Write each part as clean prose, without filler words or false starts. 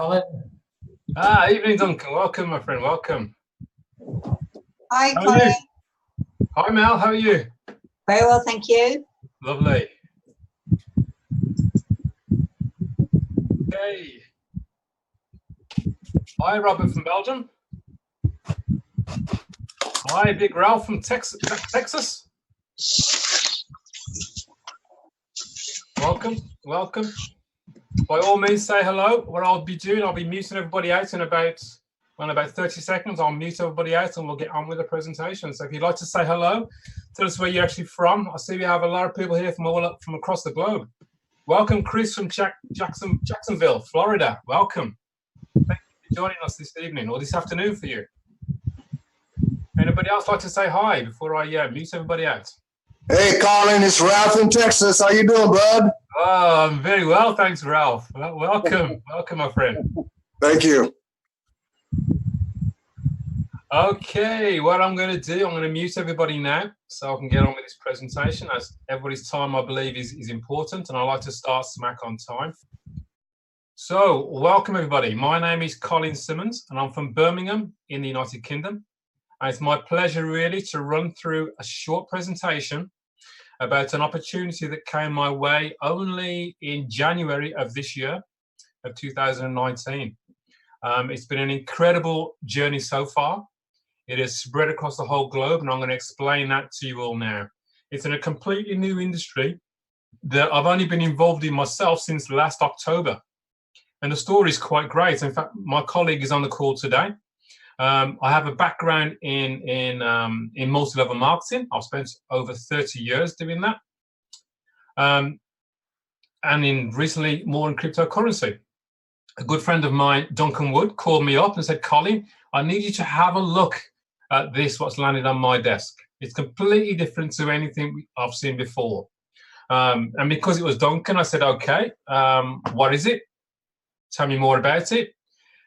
Colin. Evening, Duncan. Welcome, my friend. Welcome. Hi, How are Colin. you? Hi, Mel. How are you? Very well, thank you. Lovely. Okay. Hi, Robert from Belgium. Hi, Big Ralph from Texas. Welcome. Welcome. By all means, say hello. What I'll be doing, I'll be muting everybody out in about 30 seconds. I'll mute everybody out and we'll get on with the presentation. So if you'd like to say hello, tell us where you're actually from. I see we have a lot of people here from across the globe. Welcome, Chris from Jacksonville, Florida. Welcome. Thank you for joining us this evening or this afternoon for you. Anybody else like to say hi before I mute everybody out? Hey, Colin, it's Ralph in Texas. How you doing, bud? Oh, I'm very well, thanks, Ralph. Well, welcome. Welcome, my friend. Thank you. Okay, what I'm going to do, I'm going to mute everybody now so I can get on with this presentation, as everybody's time, I believe, is important, and I like to start smack on time. So, welcome, everybody. My name is Colin Simmons, and I'm from Birmingham in the United Kingdom. And it's my pleasure, really, to run through a short presentation about an opportunity that came my way only in January of this year, of 2019. It's been an incredible journey so far. It has spread across the whole globe, and I'm going to explain that to you all now. It's in a completely new industry that I've only been involved in myself since last October. And the story is quite great. In fact, my colleague is on the call today. I have a background in multi-level marketing. I've spent over 30 years doing that. And recently more in cryptocurrency. A good friend of mine, Duncan Wood, called me up and said, Colin, I need you to have a look at this, what's landed on my desk. It's completely different to anything I've seen before. And because it was Duncan, I said, okay, what is it? Tell me more about it.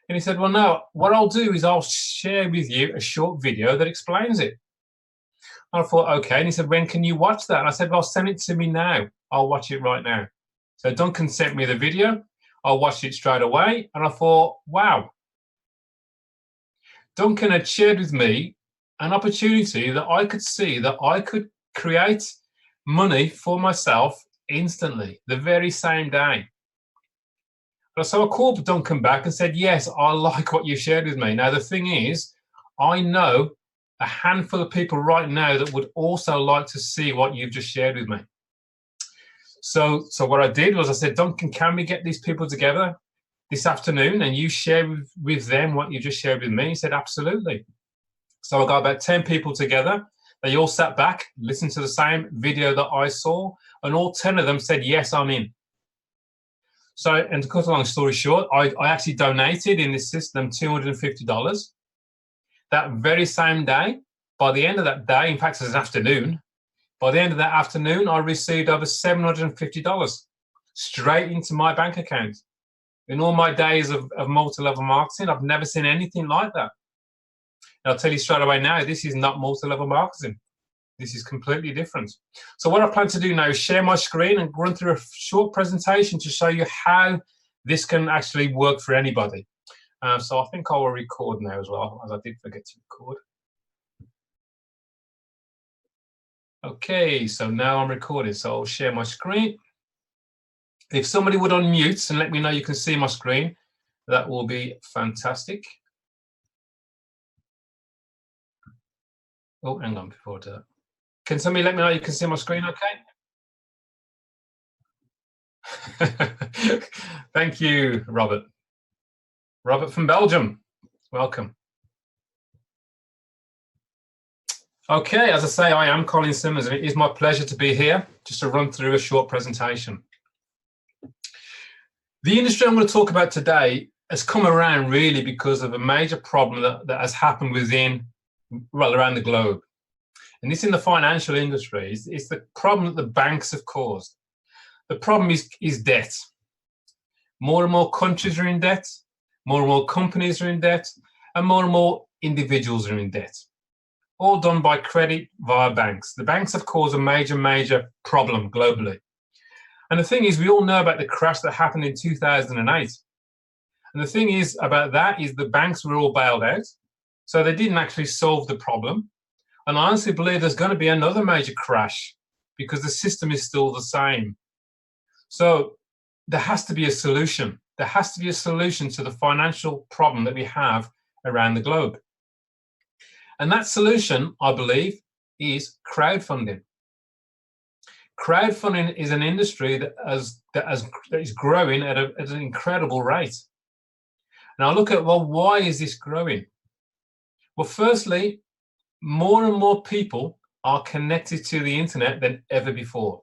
And he said, well, no, what I'll do is I'll share with you a short video that explains it. And I thought, okay. And he said, when can you watch that? And I said, well, send it to me now. I'll watch it right now. So Duncan sent me the video. I watched it straight away. And I thought, wow. Duncan had shared with me an opportunity that I could see that I could create money for myself instantly, the very same day. So I called Duncan back and said, yes, I like what you shared with me. Now, the thing is, I know a handful of people right now that would also like to see what you've just shared with me. So what I did was I said, Duncan, can we get these people together this afternoon and you share with them what you just shared with me? He said, absolutely. So I got about 10 people together. They all sat back, listened to the same video that I saw, and all 10 of them said, yes, I'm in. So, and to cut a long story short, I actually donated in this system $250. That very same day, by the end of that day, in fact, it was an afternoon, by the end of that afternoon, I received over $750 straight into my bank account. In all my days of multi-level marketing, I've never seen anything like that. And I'll tell you straight away now, this is not multi-level marketing. This is completely different. So what I plan to do now is share my screen and run through a short presentation to show you how this can actually work for anybody. So I think I will record now as well, as I did forget to record. Okay, so now I'm recording, so I'll share my screen. If somebody would unmute and let me know you can see my screen, that will be fantastic. Oh, hang on before I do that. Can somebody let me know you can see my screen okay? Thank you, Robert. Robert from Belgium, welcome. Okay, as I say, I am Colin Simmons, and it is my pleasure to be here just to run through a short presentation. The industry I'm going to talk about today has come around really because of a major problem that has happened around the globe. And this in the financial industry is the problem that the banks have caused. The problem is debt. More and more countries are in debt, more and more companies are in debt, and more individuals are in debt. All done by credit via banks. The banks have caused a major problem globally. And the thing is, we all know about the crash that happened in 2008. And the thing is about that is the banks were all bailed out. So they didn't actually solve the problem. And I honestly believe there's going to be another major crash because the system is still the same. So there has to be a solution. There has to be a solution to the financial problem that we have around the globe. And that solution, I believe, is crowdfunding. Crowdfunding is an industry that is growing at an incredible rate. Now look at, well, why is this growing? Well, firstly, more and more people are connected to the internet than ever before.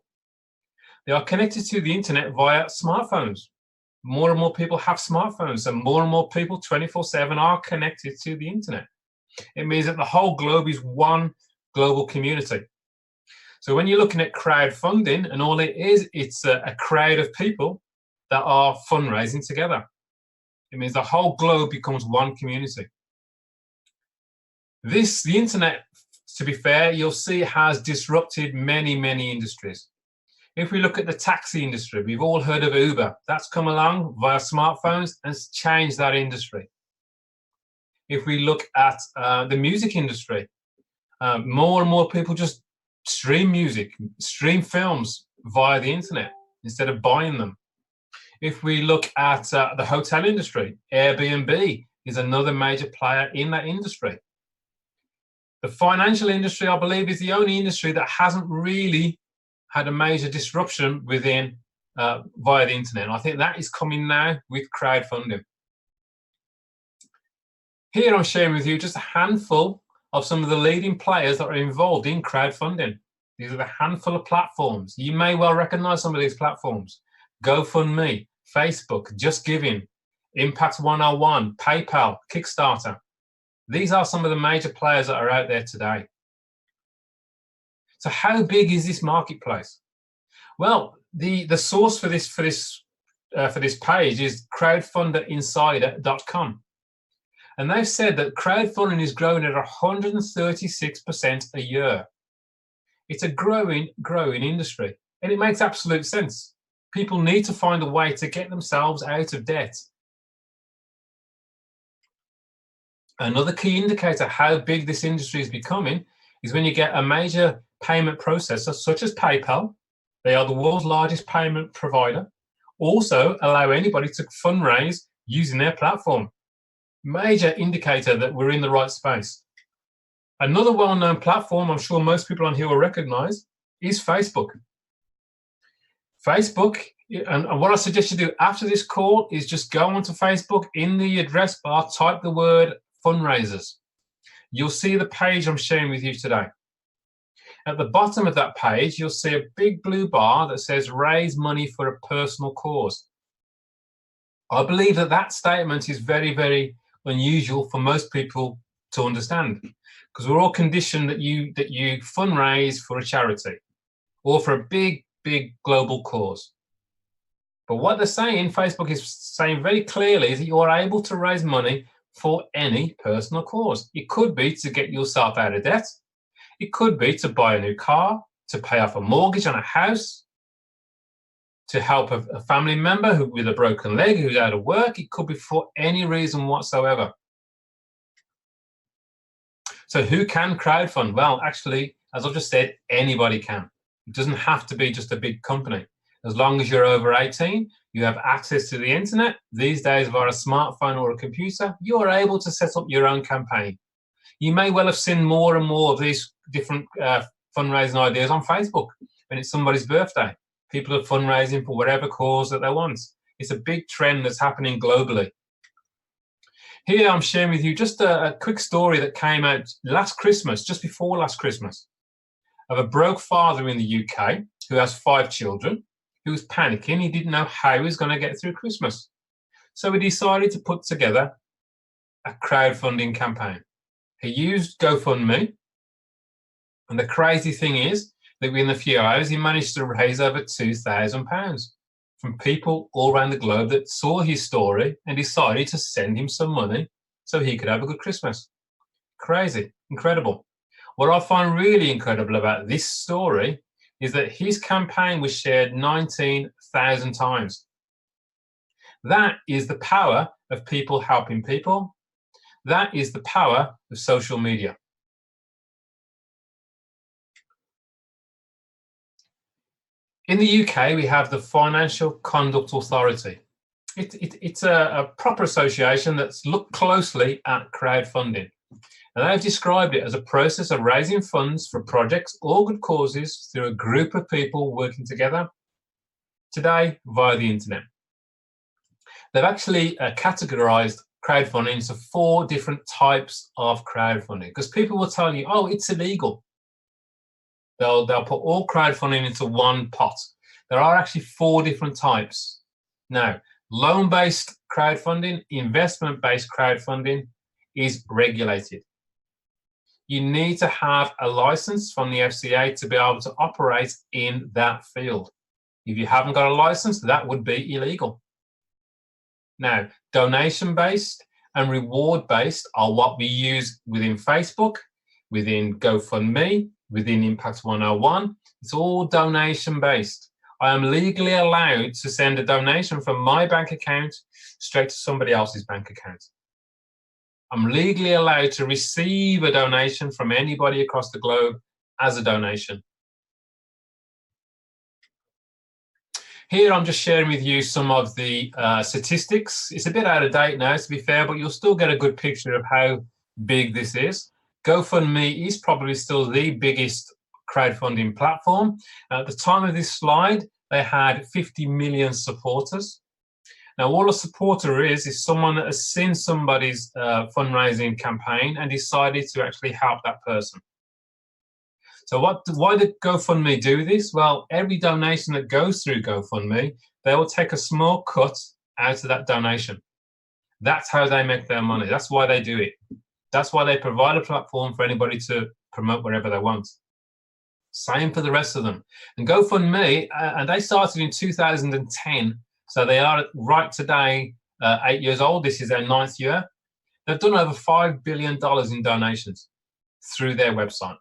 They are connected to the internet via smartphones. More and more people have smartphones, and more people 24/7 are connected to the internet. It means that the whole globe is one global community. So when you're looking at crowdfunding, and all it is, it's a crowd of people that are fundraising together. It means the whole globe becomes one community. The internet, to be fair, you'll see has disrupted many, many industries. If we look at the taxi industry, we've all heard of Uber. That's come along via smartphones and it's changed that industry. If we look at the music industry, more and more people just stream music, stream films via the internet instead of buying them. If we look at the hotel industry, Airbnb is another major player in that industry. The financial industry, I believe, is the only industry that hasn't really had a major disruption within via the internet. And I think that is coming now with crowdfunding. Here I'm sharing with you just a handful of some of the leading players that are involved in crowdfunding. These are the handful of platforms. You may well recognize some of these platforms. GoFundMe, Facebook, Just Giving, Impact 101, PayPal, Kickstarter. These are some of the major players that are out there today. So how big is this marketplace? Well, the source for this page is crowdfunderinsider.com. And they've said that crowdfunding is growing at 136% a year. It's a growing industry, and it makes absolute sense. People need to find a way to get themselves out of debt. Another key indicator how big this industry is becoming is when you get a major payment processor such as PayPal. They are the world's largest payment provider. Also allow anybody to fundraise using their platform. Major indicator that we're in the right space. Another well-known platform I'm sure most people on here will recognize is Facebook. Facebook, and what I suggest you do after this call is just go onto Facebook, in the address bar, type the word fundraisers. You'll see the page I'm sharing with you today. At the bottom of that page, you'll see a big blue bar that says raise money for a personal cause. I believe that statement is very, very unusual for most people to understand, because we're all conditioned that you fundraise for a charity or for a big global cause. But what they're saying, Facebook is saying very clearly, is that you are able to raise money for any personal cause. It could be to get yourself out of debt. It could be to buy a new car, to pay off a mortgage on a house, to help a family member with a broken leg who's out of work. It could be for any reason whatsoever. So who can crowdfund? Well, actually, as I've just said, anybody can. It doesn't have to be just a big company. As long as you're over 18, you have access to the internet. These days, via a smartphone or a computer, you are able to set up your own campaign. You may well have seen more and more of these different fundraising ideas on Facebook when it's somebody's birthday. People are fundraising for whatever cause that they want. It's a big trend that's happening globally. Here I'm sharing with you just a quick story that came out last Christmas, just before last Christmas, of a broke father in the UK who has 5 children, who was panicking. He didn't know how he was going to get through Christmas. So he decided to put together a crowdfunding campaign. He used GoFundMe, and the crazy thing is that within a few hours he managed to raise over £2,000 from people all around the globe that saw his story and decided to send him some money so he could have a good Christmas. Crazy, incredible. What I find really incredible about this story is that his campaign was shared 19,000 times. That is the power of people helping people. That is the power of social media. In the UK, we have the Financial Conduct Authority. It's a proper association that's looked closely at crowdfunding. And they've described it as a process of raising funds for projects or good causes through a group of people working together, today via the internet. They've actually categorized crowdfunding into 4 different types of crowdfunding, because people will tell you, oh, it's illegal. They'll put all crowdfunding into one pot. There are actually 4 different types. Now, loan-based crowdfunding, investment-based crowdfunding is regulated. You need to have a license from the FCA to be able to operate in that field. If you haven't got a license, that would be illegal. Now, donation-based and reward-based are what we use within Facebook, within GoFundMe, within Impact 101. It's all donation-based. I am legally allowed to send a donation from my bank account straight to somebody else's bank account. I'm legally allowed to receive a donation from anybody across the globe as a donation. Here I'm just sharing with you some of the statistics. It's a bit out of date now, to be fair, but you'll still get a good picture of how big this is. GoFundMe is probably still the biggest crowdfunding platform. At the time of this slide, they had 50 million supporters. Now, all a supporter is someone that has seen somebody's fundraising campaign and decided to actually help that person. So why did GoFundMe do this? Well, every donation that goes through GoFundMe, they will take a small cut out of that donation. That's how they make their money. That's why they do it. That's why they provide a platform for anybody to promote wherever they want. Same for the rest of them. And GoFundMe, and they started in 2010, so they are right today 8 years old. This is their 9th year. They've done over $5 billion in donations through their website,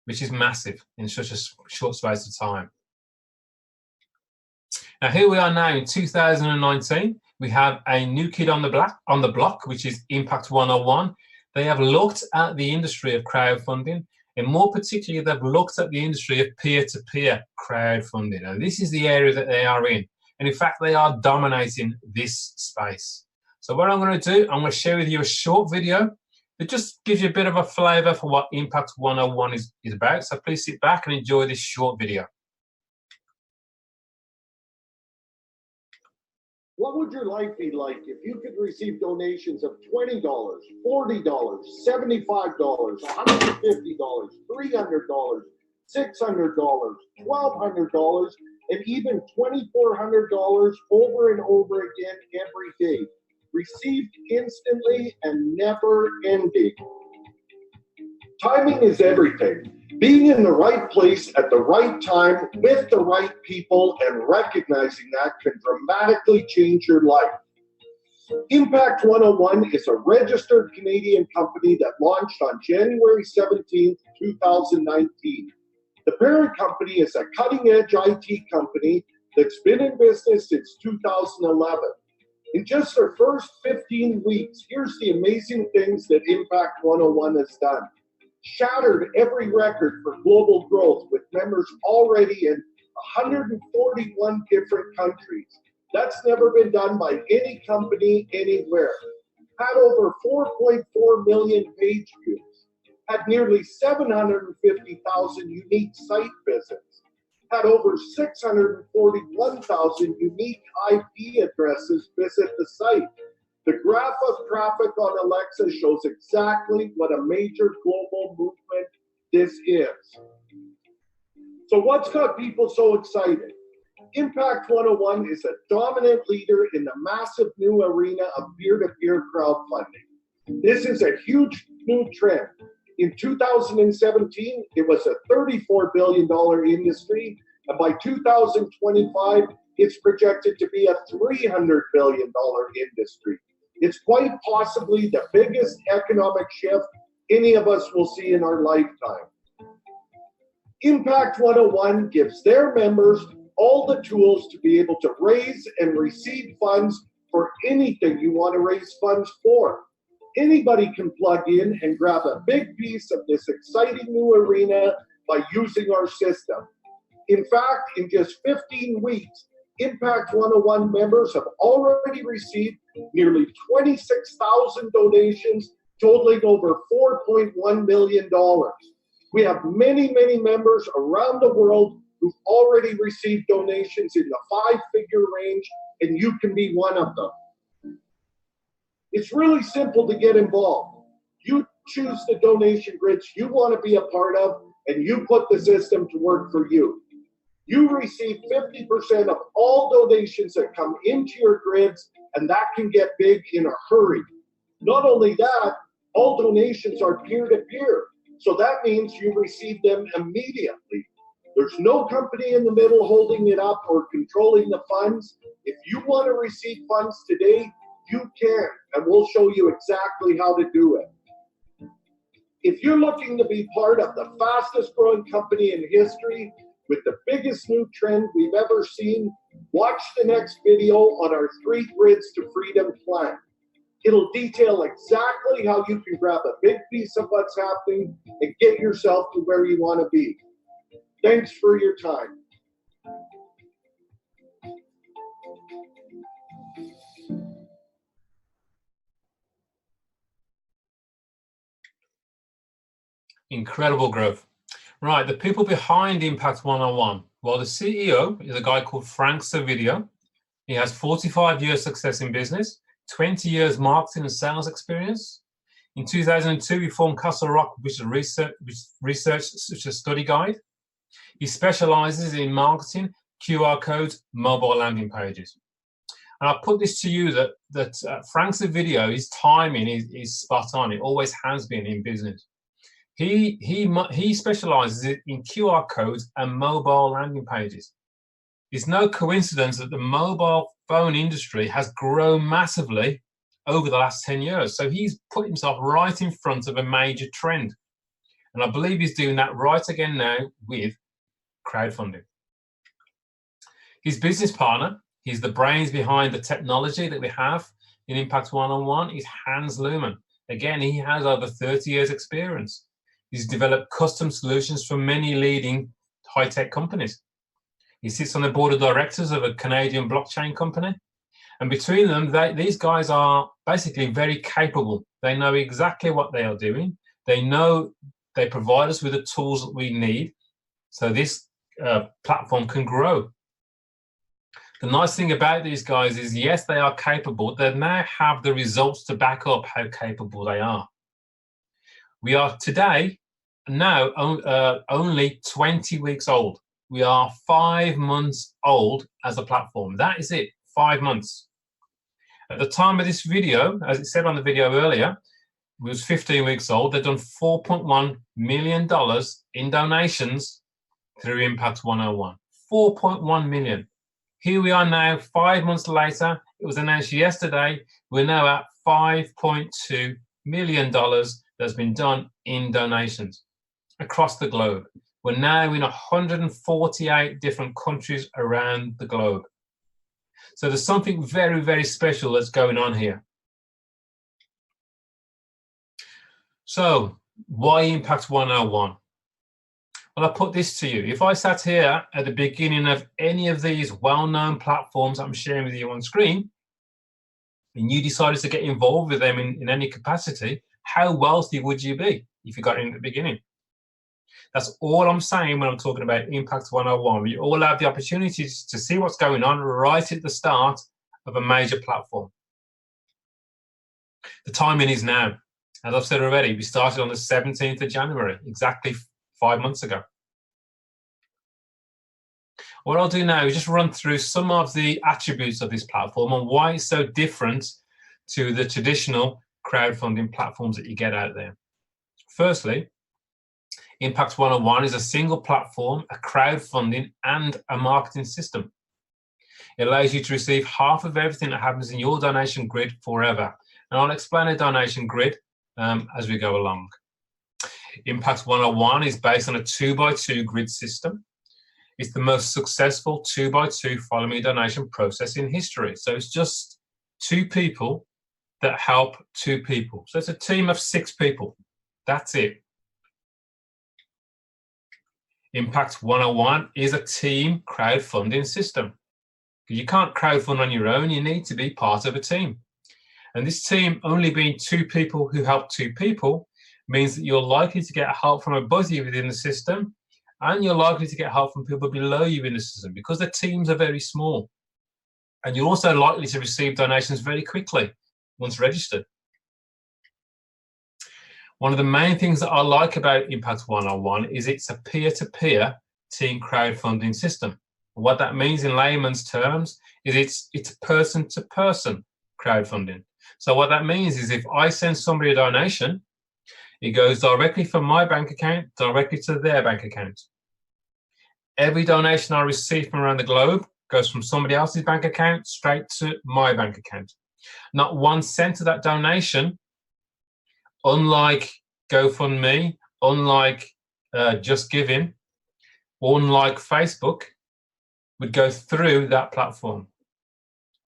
which is massive in such a short space of time. Now, here we are now in 2019. We have a new kid on the block, which is Impact 101. They have looked at the industry of crowdfunding, and more particularly, they've looked at the industry of peer-to-peer crowdfunding. And this is the area that they are in. And in fact, they are dominating this space. So what I'm going to do, I'm going to share with you a short video that just gives you a bit of a flavor for what Impact 101 is about. So please sit back and enjoy this short video. What would your life be like if you could receive donations of $20, $40, $75, $150, $300, $600, $1,200, and even $2,400 over and over again every day, received instantly and never ending? Timing is everything. Being in the right place at the right time with the right people and recognizing that can dramatically change your life. Impact 101 is a registered Canadian company that launched on January 17, 2019. The parent company is a cutting-edge IT company that's been in business since 2011. In just their first 15 weeks, here's the amazing things that Impact 101 has done. Shattered every record for global growth with members already in 141 different countries. That's never been done by any company anywhere. Had over 4.4 million page views. Had nearly 750,000 unique site visits. Had over 641,000 unique IP addresses visit the site. The graph of traffic on Alexa shows exactly what a major global movement this is. So what's got people so excited? Impact 101 is a dominant leader in the massive new arena of peer-to-peer crowdfunding. This is a huge new trend. In 2017, it was a $34 billion industry, and by 2025, it's projected to be a $300 billion industry. It's quite possibly the biggest economic shift any of us will see in our lifetime. Impact 101 gives their members all the tools to be able to raise and receive funds for anything you want to raise funds for. Anybody can plug in and grab a big piece of this exciting new arena by using our system. In fact, in just 15 weeks, Impact 101 members have already received nearly 26,000 donations, totaling over $4.1 million. We have many, many members around the world who've already received donations in the 5-figure range, and you can be one of them. It's really simple to get involved. You choose the donation grids you want to be a part of, and you put the system to work for you. You receive 50% of all donations that come into your grids, and that can get big in a hurry. Not only that, all donations are peer-to-peer, so that means you receive them immediately. There's no company in the middle holding it up or controlling the funds. If you want to receive funds today, you can, and we'll show you exactly how to do it. If you're looking to be part of the fastest growing company in history with the biggest new trend we've ever seen, watch the next video on our 3 Grids to Freedom plan. It'll detail exactly how you can grab a big piece of what's happening and get yourself to where you want to be. Thanks for your time. Incredible growth. Right, the people behind Impact 101. Well, the CEO is a guy called Frank Servideo. He has 45 years success in business, 20 years marketing and sales experience. In 2002, he formed Castle Rock, which is research study guide. He specializes in marketing, QR codes, mobile landing pages. And I put this to you that Frank Servideo, his timing is spot on. It always has been in business. He specializes in QR codes and mobile landing pages. It's no coincidence that the mobile phone industry has grown massively over the last 10 years. So he's put himself right in front of a major trend. And I believe he's doing that right again now with crowdfunding. His business partner, he's the brains behind the technology that we have in Impact 101, is Hans Luhmann. Again, he has over 30 years experience. He's developed custom solutions for many leading high-tech companies. He sits on the board of directors of a Canadian blockchain company. And between them, these guys are basically very capable. They know exactly what they are doing. They know they provide us with the tools that we need so this platform can grow. The nice thing about these guys is, yes, they are capable. They now have the results to back up how capable they are. We are today now only 20 weeks old. We are 5 months old as a platform. That is it, 5 months. At the time of this video, as it said on the video earlier, we was 15 weeks old. They've done $4.1 million in donations through Impact 101. 4.1 million. Here we are now, 5 months later. It was announced yesterday. We're now at $5.2 million that's been done in donations across the globe. We're now in 148 different countries around the globe. So there's something very, very special that's going on here. So why Impact 101? Well, I put this to you. If I sat here at the beginning of any of these well-known platforms I'm sharing with you on screen, and you decided to get involved with them in any capacity, how wealthy would you be if you got in at the beginning? That's all I'm saying when I'm talking about Impact 101. We all have the opportunity to see what's going on right at the start of a major platform. The timing is now. As I've said already, we started on the 17th of January, exactly 5 months ago. What I'll do now is just run through some of the attributes of this platform and why it's so different to the traditional crowdfunding platforms that you get out there. Firstly, Impact 101 is a single platform, a crowdfunding and a marketing system. It allows you to receive half of everything that happens in your donation grid forever. And I'll explain a donation grid as we go along. Impact 101 is based on a 2x2 grid system. It's the most successful 2x2 follow me donation process in history. So it's just two people that help two people. So it's a team of 6 people. That's it. Impact 101 is a team crowdfunding system. You can't crowdfund on your own. You need to be part of a team. And this team only being 2 people who help 2 people means that you're likely to get help from above you within the system, and you're likely to get help from people below you in the system because the teams are very small. And you're also likely to receive donations very quickly once registered. One of the main things that I like about Impact 101 is it's a peer-to-peer team crowdfunding system. What that means in layman's terms is it's person-to-person crowdfunding. So what that means is if I send somebody a donation, it goes directly from my bank account directly to their bank account. Every donation I receive from around the globe goes from somebody else's bank account straight to my bank account. Not 1 cent of that donation, unlike GoFundMe, unlike Just Giving, unlike Facebook, would go through that platform.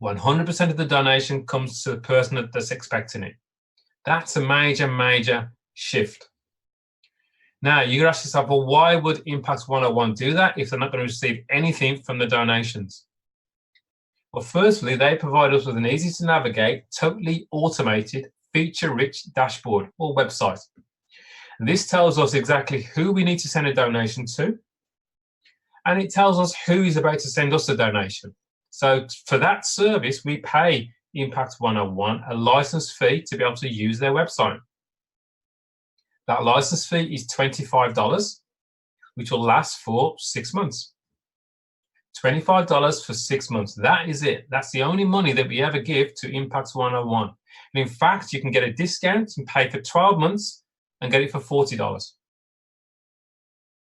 100% of the donation comes to the person that's expecting it. That's a major, major shift. Now, you can ask yourself, well, why would Impact 101 do that if they're not going to receive anything from the donations? Well, firstly, they provide us with an easy-to-navigate, totally automated, feature-rich dashboard or website. This tells us exactly who we need to send a donation to, and it tells us who is about to send us a donation. So for that service, we pay Impact 101 a license fee to be able to use their website. That license fee is $25, which will last for 6 months. $25 for 6 months. That is it. That's the only money that we ever give to Impact 101. And in fact, you can get a discount and pay for 12 months and get it for $40.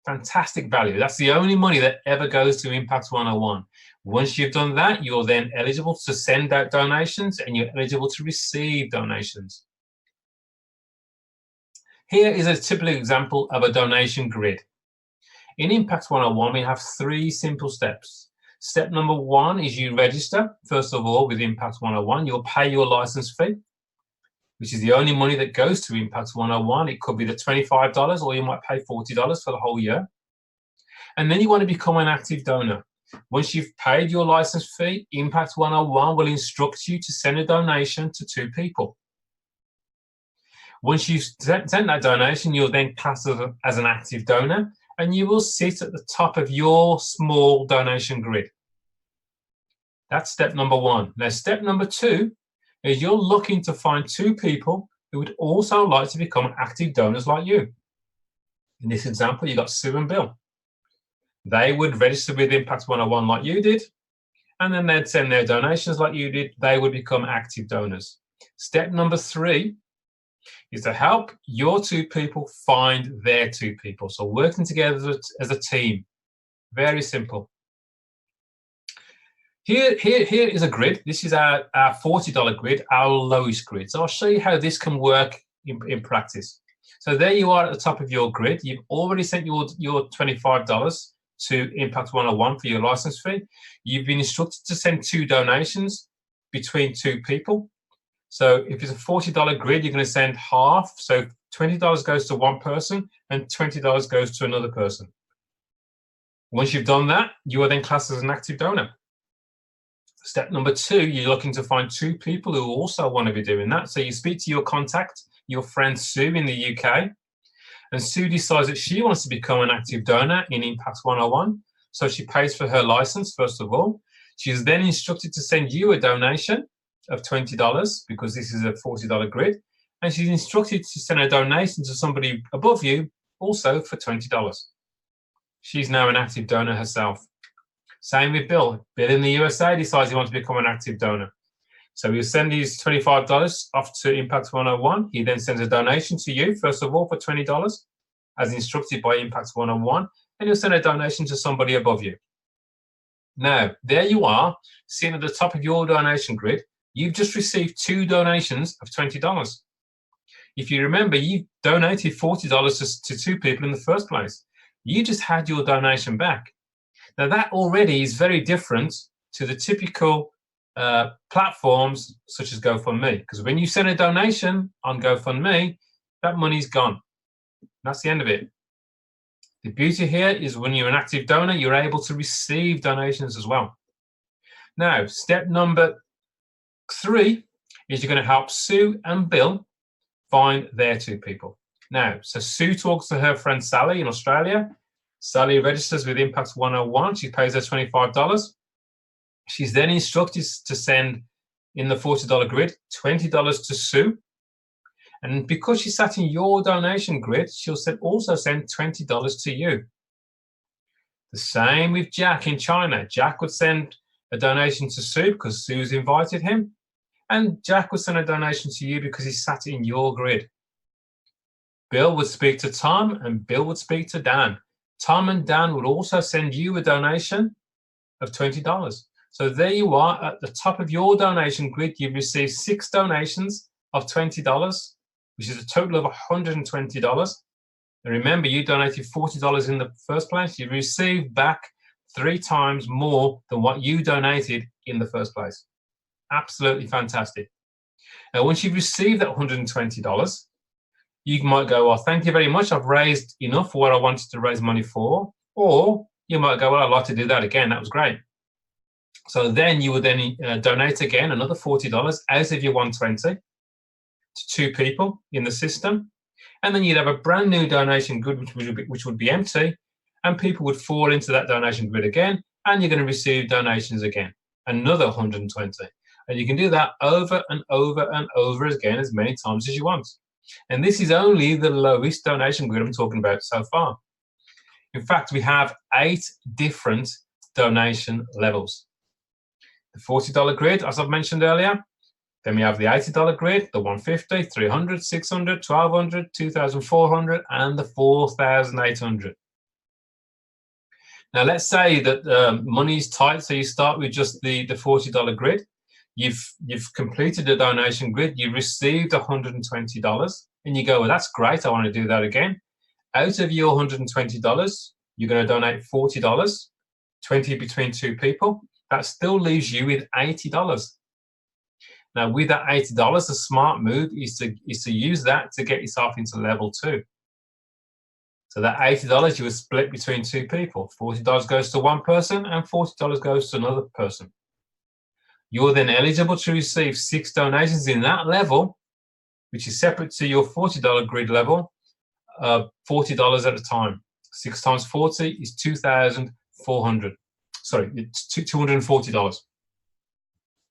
Fantastic value. That's the only money that ever goes to Impact 101. Once you've done that, you're then eligible to send out donations and you're eligible to receive donations. Here is a typical example of a donation grid. In Impact 101, we have 3 simple steps. Step number 1 is you register, first of all, with Impact 101. You'll pay your license fee, which is the only money that goes to Impact 101. It could be the $25, or you might pay $40 for the whole year. And then you want to become an active donor. Once you've paid your license fee, Impact 101 will instruct you to send a donation to 2 people. Once you've sent that donation, you'll then class as an active donor, and you will sit at the top of your small donation grid. That's step number 1. Now, step number 2 is you're looking to find 2 people who would also like to become active donors like you. In this example, you've got Sue and Bill. They would register with Impact 101 like you did, and then they'd send their donations like you did. They would become active donors. Step number 3 is to help your 2 people find their 2 people. So working together as a team. Very simple. Here is a grid. This is our $40 grid, our lowest grid. So I'll show you how this can work in practice. So there you are at the top of your grid. You've already sent your $25 to Impact 101 for your license fee. You've been instructed to send 2 donations between 2 people. So if it's a $40 grid, you're going to send half. So $20 goes to one person and $20 goes to another person. Once you've done that, you are then classed as an active donor. Step number 2, you're looking to find 2 people who also want to be doing that. So you speak to your contact, your friend Sue in the UK, and Sue decides that she wants to become an active donor in Impact 101. So she pays for her license, first of all. She is then instructed to send you a donation of $20 because this is a $40 grid, and she's instructed to send a donation to somebody above you also for $20. She's now an active donor herself. Same with Bill. Bill in the USA decides he wants to become an active donor. So he'll send his $25 off to Impact 101. He then sends a donation to you, first of all, for $20, as instructed by Impact 101, and he'll send a donation to somebody above you. Now, there you are, sitting at the top of your donation grid. You've just received 2 donations of $20. If you remember, you donated $40 to 2 people in the first place. You just had your donation back. Now, that already is very different to the typical platforms such as GoFundMe, because when you send a donation on GoFundMe, that money's gone. That's the end of it. The beauty here is when you're an active donor, you're able to receive donations as well. Now, step number 3 is you're going to help Sue and Bill find their 2 people. Now, so Sue talks to her friend Sally in Australia. Sally registers with Impact 101. She pays her $25. She's then instructed to send in the $40 grid $20 to Sue. And because she sat in your donation grid, she'll also send $20 to you. The same with Jack in China. Jack would send a donation to Sue because Sue's invited him. And Jack would send a donation to you because he sat in your grid. Bill would speak to Tom and Bill would speak to Dan. Tom and Dan would also send you a donation of $20. So there you are at the top of your donation grid. You've received 6 donations of $20, which is a total of $120. And remember, you donated $40 in the first place. You received back 3 times more than what you donated in the first place. Absolutely fantastic. Now, once you've received that $120, you might go, well, thank you very much. I've raised enough for what I wanted to raise money for. Or you might go, well, I'd like to do that again. That was great. So then you would then donate again another $40 out of your $120 to 2 people in the system. And then you'd have a brand new donation grid, which would be empty. And people would fall into that donation grid again. And you're going to receive donations again, another $120. And you can do that over and over and over again as many times as you want. And this is only the lowest donation grid I'm talking about so far. In fact, we have 8 different donation levels. The $40 grid, as I've mentioned earlier. Then we have the $80 grid, the $150, $300, $600, $1,200, $2,400, and the $4,800. Now, let's say that money is tight, so you start with just the $40 grid. You've completed the donation grid, you've received $120, and you go, well, that's great, I want to do that again. Out of your $120, you're going to donate $40, 20 between 2 people. That still leaves you with $80. Now, with that $80, the smart move is to use that to get yourself into level 2. So that $80 you would split between 2 people. $40 goes to one person and $40 goes to another person. You're then eligible to receive 6 donations in that level, which is separate to your $40 grid level, $40 at a time. 6 times 40 is $2,400. Sorry, it's $240.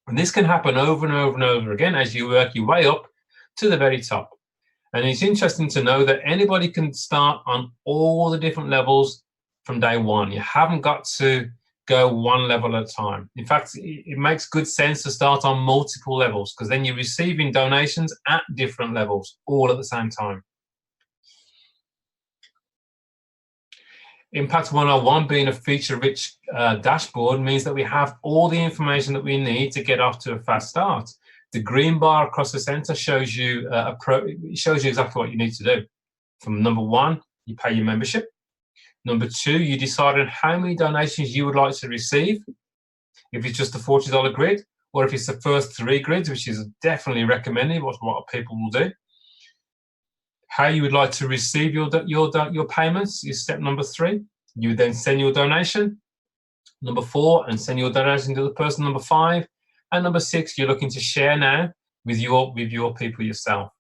And this can happen over and over and over again as you work your way up to the very top. And it's interesting to know that anybody can start on all the different levels from day one. You haven't got to go one level at a time. In fact, it makes good sense to start on multiple levels because then you're receiving donations at different levels all at the same time. Impact 101 being a feature-rich dashboard means that we have all the information that we need to get off to a fast start. The green bar across the center shows you exactly what you need to do. From number 1, you pay your membership. Number 2, you decide on how many donations you would like to receive. If it's just the $40 grid, or if it's the first 3 grids, which is definitely recommended, what people will do. How you would like to receive your payments is step number 3. You would then send your donation. Number 4, and send your donation to the person. Number 5, and number 6, you're looking to share now with your people yourself.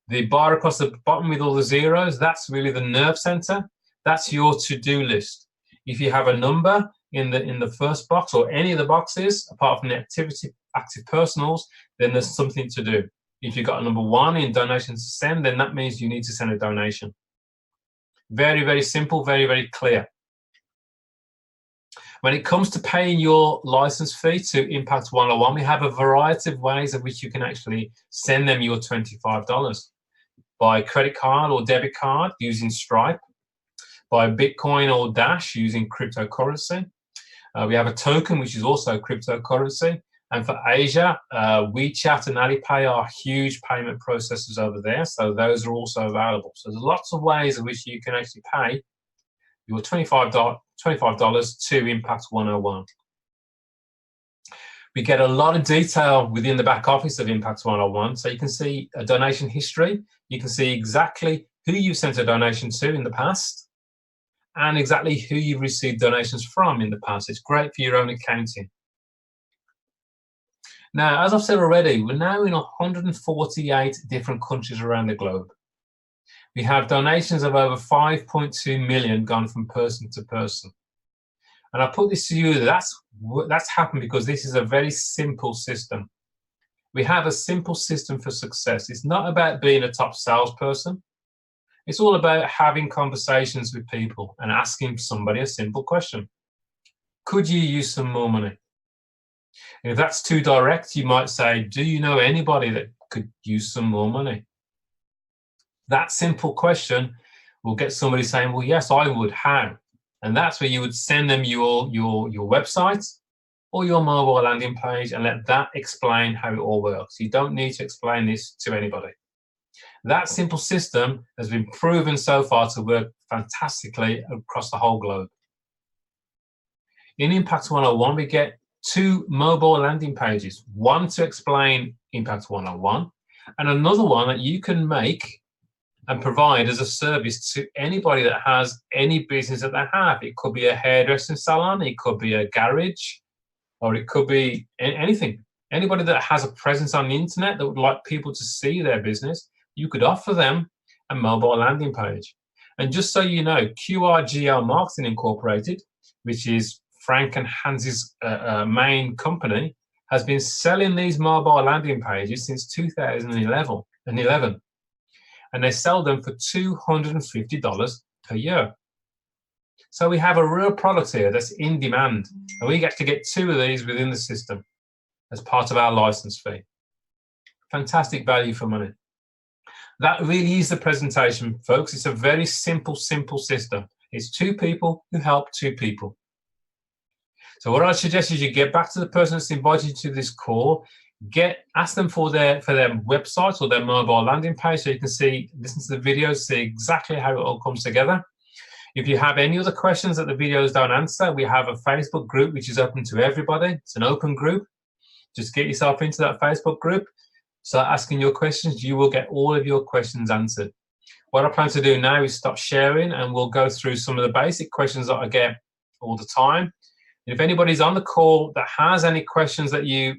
The bar across the bottom with all the zeros, that's really the nerve center. That's your to-do list. If you have a number in the first box or any of the boxes, apart from the active personals, then there's something to do. If you've got a number 1 in donations to send, then that means you need to send a donation. Very, very simple, very, very clear. When it comes to paying your license fee to Impact 101, we have a variety of ways in which you can actually send them your $25. By credit card or debit card using Stripe, by Bitcoin or Dash using cryptocurrency. We have a token, which is also cryptocurrency. And for Asia, WeChat and Alipay are huge payment processors over there, so those are also available. So there's lots of ways in which you can actually pay your $25 to Impact 101. We get a lot of detail within the back office of Impact 101. So you can see a donation history. You can see exactly who you've sent a donation to in the past and exactly who you've received donations from in the past. It's great for your own accounting. Now, as I've said already, we're now in 148 different countries around the globe. We have donations of over 5.2 million gone from person to person. And I put this to you, that's happened because this is a very simple system. We have a simple system for success. It's not about being a top salesperson. It's all about having conversations with people and asking somebody a simple question. Could you use some more money? And if that's too direct, you might say, do you know anybody that could use some more money? That simple question will get somebody saying, well, yes, I would. How? And that's where you would send them your website or your mobile landing page and let that explain how it all works. You don't need to explain this to anybody. That simple system has been proven so far to work fantastically across the whole globe. In Impact 101, we get 2 mobile landing pages, one to explain Impact 101 and another one that you can make and provide as a service to anybody that has any business that they have. It could be a hairdressing salon, it could be a garage, or it could be anything. Anybody that has a presence on the internet that would like people to see their business, you could offer them a mobile landing page. And just so you know, QRGL Marketing Incorporated, which is Frank and Hans's main company, has been selling these mobile landing pages since 2011. And they sell them for $250 per year. So we have a real product here that's in demand, and we get to get 2 of these within the system as part of our license fee. Fantastic value for money. That really is the presentation, folks. It's a very simple system. It's 2 people who help 2 people. So what I suggest is you get back to the person that's invited you to this call, ask them for their website or their mobile landing page so you can listen to the videos, see exactly how it all comes together. If you have any other questions that the videos don't answer, we have a Facebook group which is open to everybody. It's an open group. Just get yourself into that Facebook group. Start asking your questions. You will get all of your questions answered. What I plan to do now is stop sharing and we'll go through some of the basic questions that I get all the time. And if anybody's on the call that has any questions that you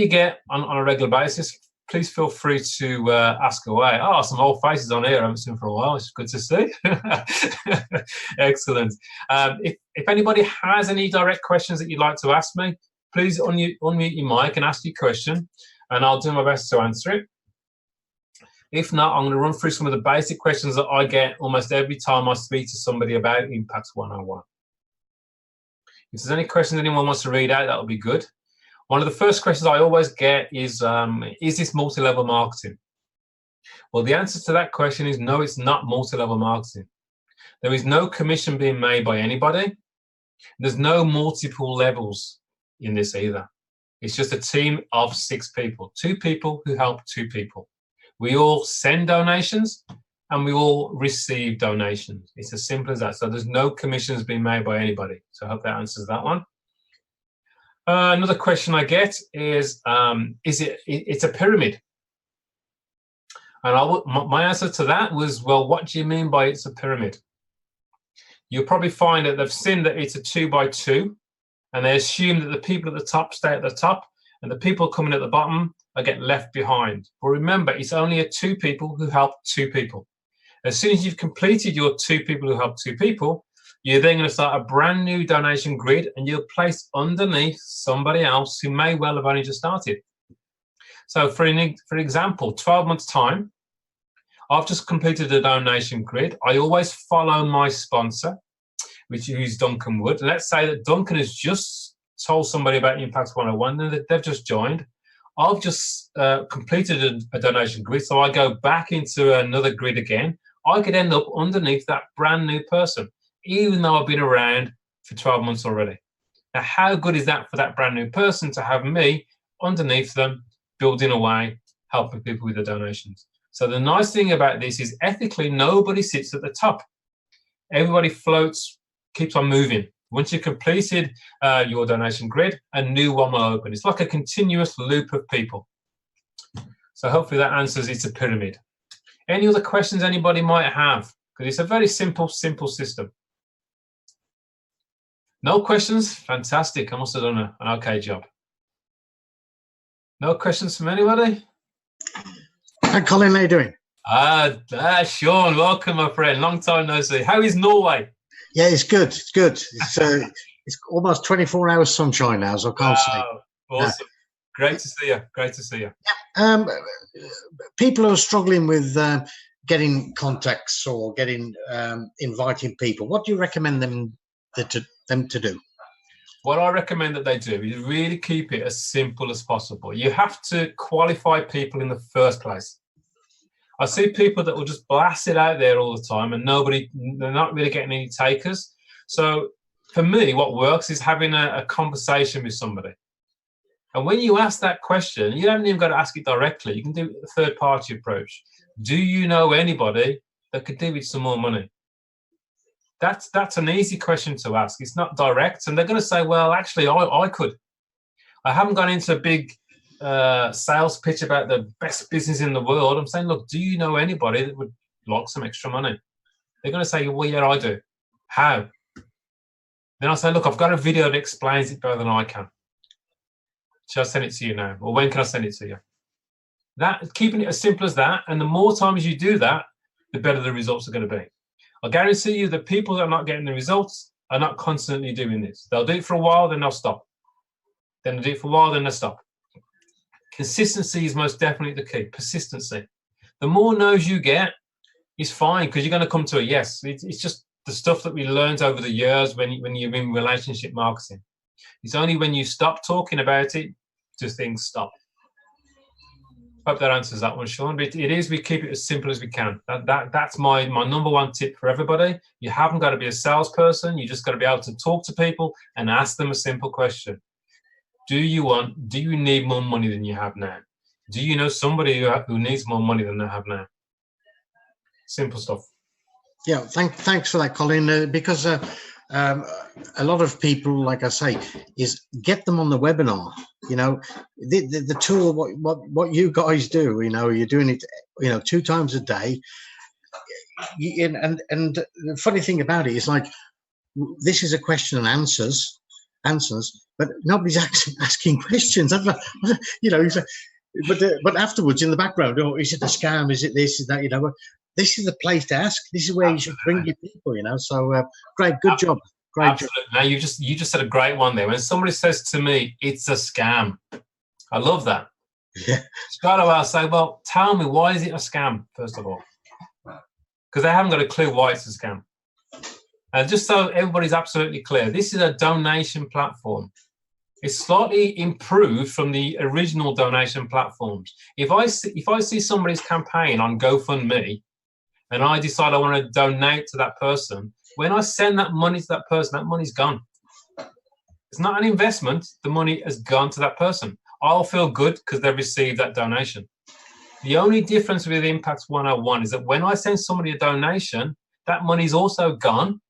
get on a regular basis, please feel free to ask away. Oh, some old faces on here I haven't seen for a while. It's good to see. Excellent. If anybody has any direct questions that you'd like to ask me, please unmute your mic and ask your question, and I'll do my best to answer it. If not, I'm going to run through some of the basic questions that I get almost every time I speak to somebody about Impact 101. If there's any questions anyone wants to read out, that'll be good. One of the first questions I always get is this multi-level marketing? Well, the answer to that question is no, it's not multi-level marketing. There is no commission being made by anybody. There's no multiple levels in this either. It's just a team of 6 people, 2 people who help 2 people. We all send donations and we all receive donations. It's as simple as that. So there's no commissions being made by anybody. So I hope that answers that one. Another question I get is it's a pyramid? And my answer to that was, well, what do you mean by it's a pyramid? You'll probably find that they've seen that it's a 2 by 2, and they assume that the people at the top stay at the top, and the people coming at the bottom are get left behind. But remember, it's only a 2 people who help 2 people. As soon as you've completed your 2 people who help 2 people, you're then going to start a brand new donation grid, and you'll place underneath somebody else who may well have only just started. So for example, 12 months time, I've just completed a donation grid. I always follow my sponsor, which is Duncan Wood. Let's say that Duncan has just told somebody about Impact 101 and they've just joined. I've just completed a donation grid, so I go back into another grid again. I could end up underneath that brand new person, even though I've been around for 12 months already. Now, how good is that for that brand new person to have me underneath them, building away, helping people with the donations? So the nice thing about this is ethically, nobody sits at the top. Everybody floats, keeps on moving Once you've completed your donation grid, a new one will open. It's like a continuous loop of people. So hopefully that answers it's a pyramid. Any other questions anybody might have? Because it's a very simple system. No questions? Fantastic. I must have done an okay job. No questions from anybody? Hi, Colin, how you doing? Sean, welcome, my friend. Long time no see. How is Norway? Yeah, it's good. It's good. It's almost 24 hours sunshine now, so I can't say. Awesome. Great to see you. Great to see you. People who are struggling with getting contacts or getting inviting people, what do you recommend them to do? What I recommend that they do is really keep it as simple as possible. You have to qualify people in the first place. I see people that will just blast it out there all the time and they're not really getting any takers. So for me, what works is having a conversation with somebody. And when you ask that question, you haven't even got to ask it directly. You can do a third-party approach. Do you know anybody that could do with some more money? That's an easy question to ask. It's not direct. And they're going to say, well, actually, I could. I haven't gone into a big sales pitch about the best business in the world. I'm saying, look, do you know anybody that would like some extra money? They're going to say, well, yeah, I do. How? Then I'll say, look, I've got a video that explains it better than I can. Shall I send it to you now? Or when can I send it to you? Keeping it as simple as that, and the more times you do that, the better the results are going to be. I guarantee you that people that are not getting the results are not constantly doing this. They'll do it for a while, then they'll stop. Then they'll do it for a while, then they'll stop. Consistency is most definitely the key. Persistency. The more no's you get is fine, because you're going to come to a yes. It's just the stuff that we learned over the years when you're in relationship marketing. It's only when you stop talking about it do things stop. Hope that answers that one, Sean. But we keep it as simple as we can. That's my number one tip for everybody. You haven't got to be a salesperson. You just got to be able to talk to people and ask them a simple question. Do you need more money than you have now? Do you know somebody who needs more money than they have now? Simple stuff. Yeah, thanks for that, Colin. Because a lot of people, like I say, is get them on the webinar. You know, the tool, what you guys do. You know, you're doing it, 2 times a day. And the funny thing about it is, like, this is a question and answers, but nobody's asking questions. But afterwards in the background, is it a scam? Is it this? Is that? This is the place to ask. This is where you should bring your people. So great, good job. Great job. Now you just said a great one there. When somebody says to me, "It's a scam," I love that. Yeah. Straight away, I'll say, "Well, tell me, why is it a scam?" First of all, because they haven't got a clue why it's a scam. And just so everybody's absolutely clear, this is a donation platform. It's slightly improved from the original donation platforms. If I see somebody's campaign on GoFundMe, and I decide I want to donate to that person, when I send that money to that person, that money's gone. It's not an investment. The money has gone to that person. I'll feel good because they've received that donation. The only difference with Impact 101 is that when I send somebody a donation, that money's also gone,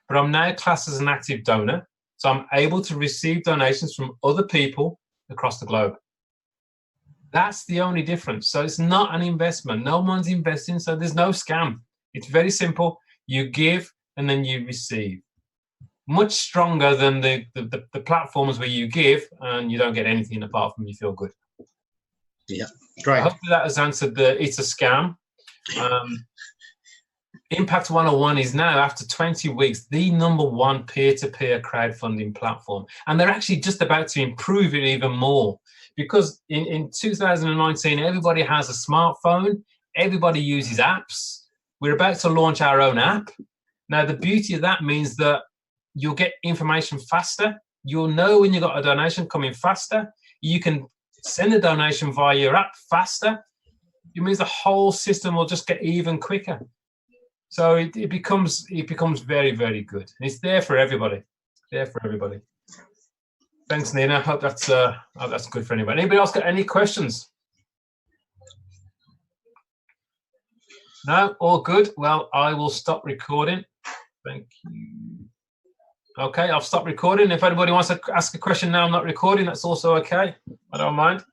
but I'm now classed as an active donor, so I'm able to receive donations from other people across the globe. That's the only difference. So it's not an investment. No one's investing, so there's no scam. It's very simple. You give and then you receive. Much stronger than the platforms where you give and you don't get anything apart from you feel good. Yeah, great. Hopefully that has answered it's a scam. Impact 101 is now, after 20 weeks, the #1 peer-to-peer crowdfunding platform. And they're actually just about to improve it even more. Because in 2019, everybody has a smartphone. Everybody uses apps. We're about to launch our own app. Now, the beauty of that means that you'll get information faster. You'll know when you've got a donation coming faster. You can send a donation via your app faster. It means the whole system will just get even quicker. So it becomes very, very good. And it's there for everybody. There for everybody. Thanks, Nina. I hope that's good for anybody. Anybody else got any questions? No? All good? Well, I will stop recording. Thank you. Okay, I'll stop recording. If anybody wants to ask a question now, I'm not recording. That's also okay. I don't mind.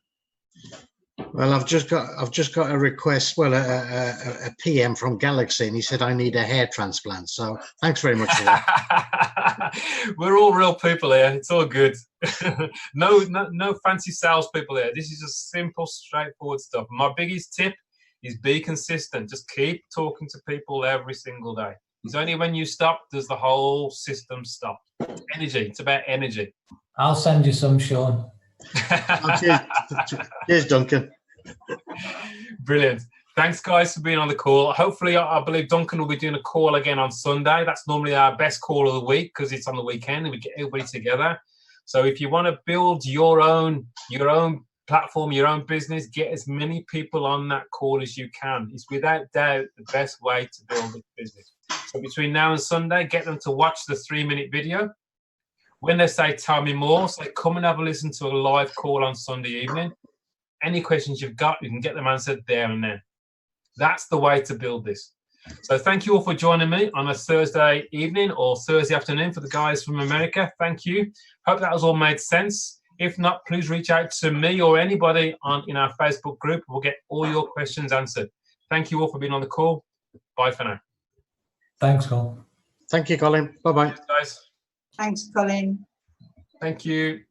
Well, I've just got a request. Well, a PM from Galaxy, and he said I need a hair transplant. So thanks very much for that. We're all real people here. It's all good. No fancy salespeople here. This is just simple, straightforward stuff. My biggest tip is be consistent. Just keep talking to people every single day. It's only when you stop does the whole system stop. It's energy. It's about energy. I'll send you some, Sean. Cheers, Duncan. Brilliant. Thanks, guys, for being on the call. Hopefully, I believe Duncan will be doing a call again on Sunday. That's normally our best call of the week because it's on the weekend and we get everybody together. So if you want to build your own platform, your own business, get as many people on that call as you can. It's without doubt the best way to build a business. So between now and Sunday, get them to watch the 3-minute video. When they say, tell me more, say, come and have a listen to a live call on Sunday evening. Any questions you've got, you can get them answered there and then. That's the way to build this. So thank you all for joining me on a Thursday evening or Thursday afternoon for the guys from America. Thank you. Hope that has all made sense. If not, please reach out to me or anybody in our Facebook group. We'll get all your questions answered. Thank you all for being on the call. Bye for now. Thanks, Colin. Thank you, Colin. Bye-bye. Thanks, guys. Thanks, Colin. Thank you.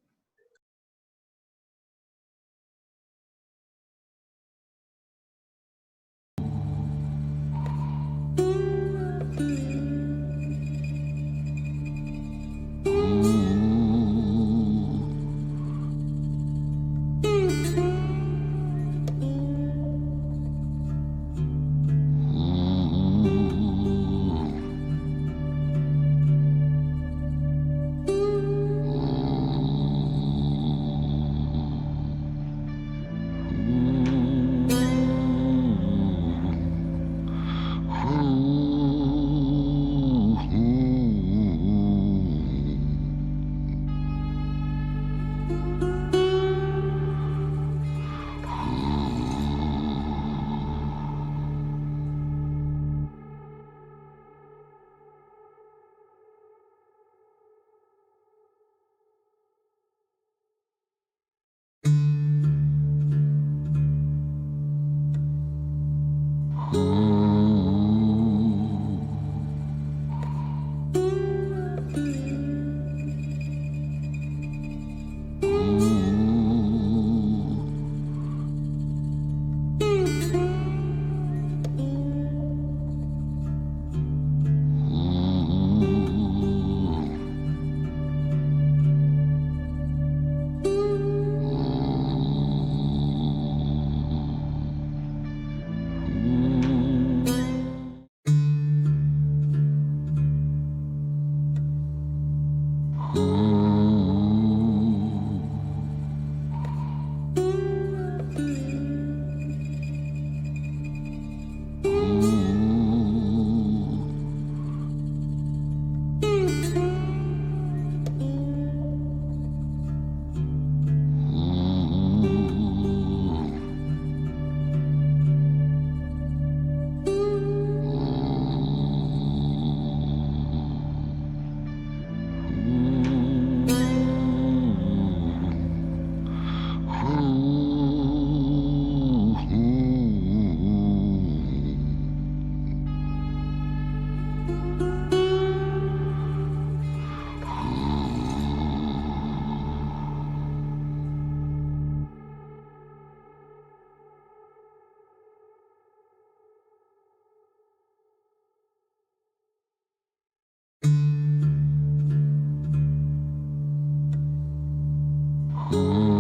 Hmm.